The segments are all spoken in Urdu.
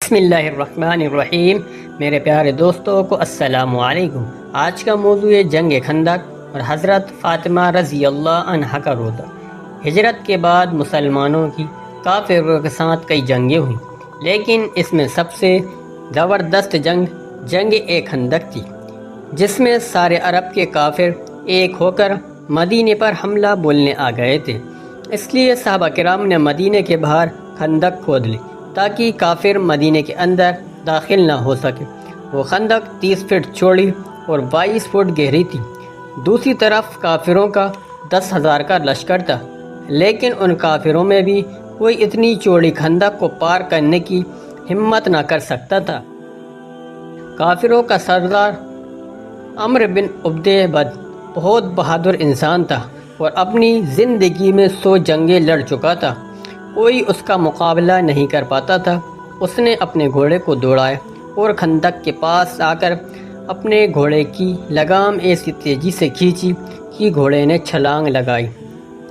بسم اللہ الرحمن الرحیم۔ میرے پیارے دوستوں کو السلام علیکم۔ آج کا موضوع ہے جنگ خندق اور حضرت فاطمہ رضی اللہ عنہا کا روزہ۔ ہجرت کے بعد مسلمانوں کی کافروں کے ساتھ کئی جنگیں ہوئیں، لیکن اس میں سب سے زبردست جنگ خندق تھی، جس میں سارے عرب کے کافر ایک ہو کر مدینے پر حملہ بولنے آ گئے تھے۔ اس لیے صحابہ کرام نے مدینے کے باہر خندق کھود لی تاکہ کافر مدینے کے اندر داخل نہ ہو سکے۔ وہ خندق 30 فٹ چوڑی اور 22 فٹ گہری تھی۔ دوسری طرف کافروں کا 10,000 کا لشکر تھا، لیکن ان کافروں میں بھی کوئی اتنی چوڑی خندق کو پار کرنے کی ہمت نہ کر سکتا تھا۔ کافروں کا سردار عمرو بن عبدہ بد بہت بہادر انسان تھا اور اپنی زندگی میں 100 جنگیں لڑ چکا تھا، کوئی اس کا مقابلہ نہیں کر پاتا تھا۔ اس نے اپنے گھوڑے کو دوڑایا اور خندق کے پاس آ کر اپنے گھوڑے کی لگام ایسی تیزی سے کھینچی کہ گھوڑے نے چھلانگ لگائی۔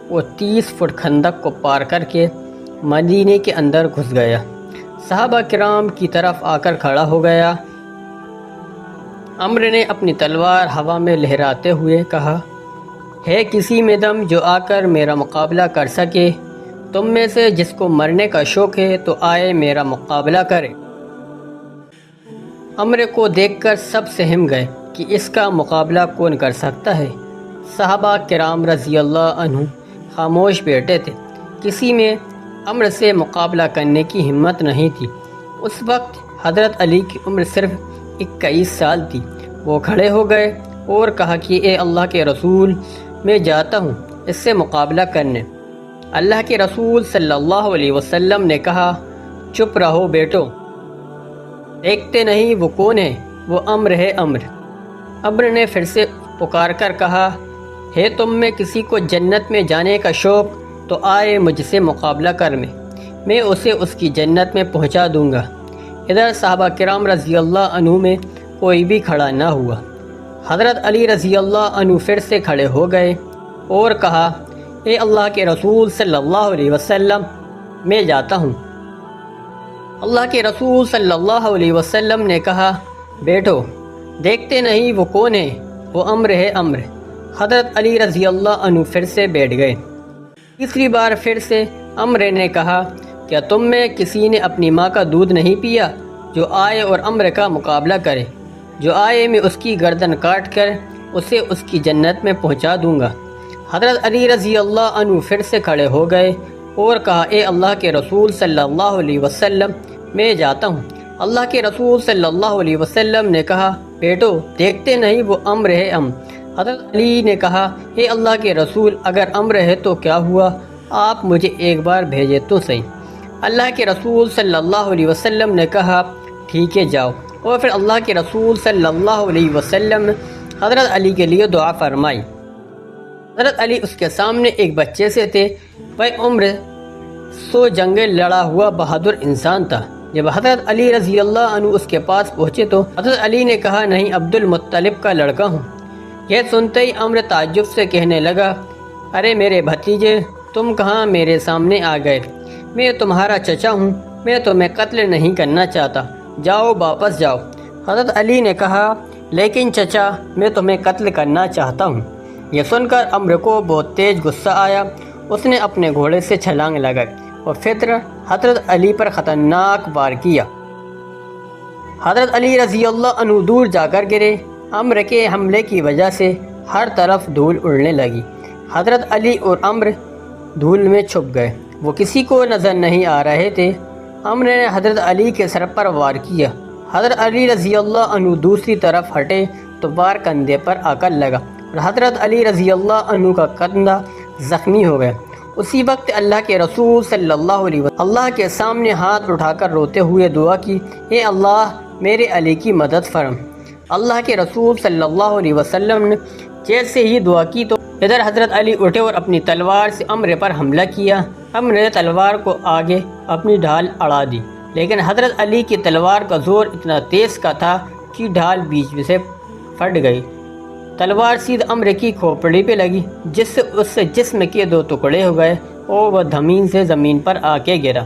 وہ 30 فٹ خندق کو پار کر کے مدینے کے اندر گھس گیا۔ صحابہ کرام کی طرف آ کر کھڑا ہو گیا۔ عمرو نے اپنی تلوار ہوا میں لہراتے ہوئے کہا، ہے کسی میں دم جو آ کر میرا مقابلہ کر سکے؟ تم میں سے جس کو مرنے کا شوق ہے تو آئے میرا مقابلہ کرے۔ عمرو کو دیکھ کر سب سہم گئے کہ اس کا مقابلہ کون کر سکتا ہے۔ صحابہ کرام رضی اللہ عنہ خاموش بیٹھے تھے، کسی میں عمرو سے مقابلہ کرنے کی ہمت نہیں تھی۔ اس وقت حضرت علی کی عمر صرف 21 سال تھی۔ وہ کھڑے ہو گئے اور کہا کہ اے اللہ کے رسول، میں جاتا ہوں اس سے مقابلہ کرنے۔ اللہ کے رسول صلی اللہ علیہ وسلم نے کہا، چپ رہو بیٹو، دیکھتے نہیں وہ کون ہے؟ وہ عمرو ہے، عمرو۔ عمرو نے پھر سے پکار کر کہا، ہے تم میں کسی کو جنت میں جانے کا شوق تو آئے مجھ سے مقابلہ کر میں اسے اس کی جنت میں پہنچا دوں گا۔ ادھر صحابہ کرام رضی اللہ عنہ میں کوئی بھی کھڑا نہ ہوا۔ حضرت علی رضی اللہ عنہ پھر سے کھڑے ہو گئے اور کہا، اے اللہ کے رسول صلی اللہ علیہ وسلم، میں جاتا ہوں۔ اللہ کے رسول صلی اللہ علیہ وسلم نے کہا، بیٹھو، دیکھتے نہیں وہ کون ہے؟ وہ عمرو ہے، عمرو۔ حضرت علی رضی اللہ عنہ پھر سے بیٹھ گئے۔ تیسری بار پھر سے عمرو نے کہا، کیا تم میں کسی نے اپنی ماں کا دودھ نہیں پیا؟ جو آئے اور عمرو کا مقابلہ کرے، جو آئے میں اس کی گردن کاٹ کر اسے اس کی جنت میں پہنچا دوں گا۔ حضرت علی رضی اللہ عنہ پھر سے کھڑے ہو گئے اور کہا، اے اللہ کے رسول صلی اللہ علیہ وسلم، میں جاتا ہوں۔ اللہ کے رسول صلی اللہ علیہ وسلم نے کہا، بیٹو، دیکھتے نہیں وہ عمرو ہے، عمرو۔ حضرت علی نے کہا، اے اللہ کے رسول، اگر عمرو ہے تو کیا ہوا؟ آپ مجھے ایک بار بھیجے تو صحیح۔ اللہ کے رسول صلی اللہ علیہ وسلم نے کہا، ٹھیک ہے، جاؤ۔ اور پھر اللہ کے رسول صلی اللہ علیہ وسلم نے حضرت علی کے لیے دعا فرمائی۔ حضرت علی اس کے سامنے ایک بچے سے تھے۔ وہ عمر 100 جنگیں لڑا ہوا بہادر انسان تھا۔ جب حضرت علی رضی اللہ عنہ اس کے پاس پہنچے تو حضرت علی نے کہا، نہیں، عبد المطلب کا لڑکا ہوں۔ یہ سنتے ہی عمر تعجب سے کہنے لگا، ارے میرے بھتیجے، تم کہاں میرے سامنے آ گئے؟ میں تمہارا چچا ہوں، میں تمہیں قتل نہیں کرنا چاہتا، جاؤ، واپس جاؤ۔ حضرت علی نے کہا، لیکن چچا، میں تمہیں قتل کرنا چاہتا ہوں۔ یہ سن کر عمرو کو بہت تیز غصہ آیا۔ اس نے اپنے گھوڑے سے چھلانگ لگائی اور پھر حضرت علی پر خطرناک وار کیا۔ حضرت علی رضی اللہ عنہ دور جا کر گرے۔ عمرو کے حملے کی وجہ سے ہر طرف دھول اڑنے لگی۔ حضرت علی اور عمرو دھول میں چھپ گئے، وہ کسی کو نظر نہیں آ رہے تھے۔ عمرو نے حضرت علی کے سر پر وار کیا۔ حضرت علی رضی اللہ عنہ دوسری طرف ہٹے تو وار کندھے پر آ کر لگا اور حضرت علی رضی اللہ عنہ کا کندھا زخمی ہو گیا۔ اسی وقت اللہ کے رسول صلی اللہ علیہ وسلم اللہ کے سامنے ہاتھ اٹھا کر روتے ہوئے دعا کی، اے اللہ، میرے علی کی مدد فرم۔ اللہ کے رسول صلی اللہ علیہ وسلم نے جیسے ہی دعا کی تو ادھر حضرت علی اٹھے اور اپنی تلوار سے عمرو پر حملہ کیا۔ عمرو نے تلوار کو آگے اپنی ڈھال اڑا دی، لیکن حضرت علی کی تلوار کا زور اتنا تیز کا تھا کہ ڈھال بیچ میں سے پھٹ گئی۔ تلوار سیدھ عمرو کی کھوپڑی پہ لگی، جس سے اس سے جسم کے 2 ٹکڑے ہو گئے اور وہ دھمین سے زمین پر آ کے گرا۔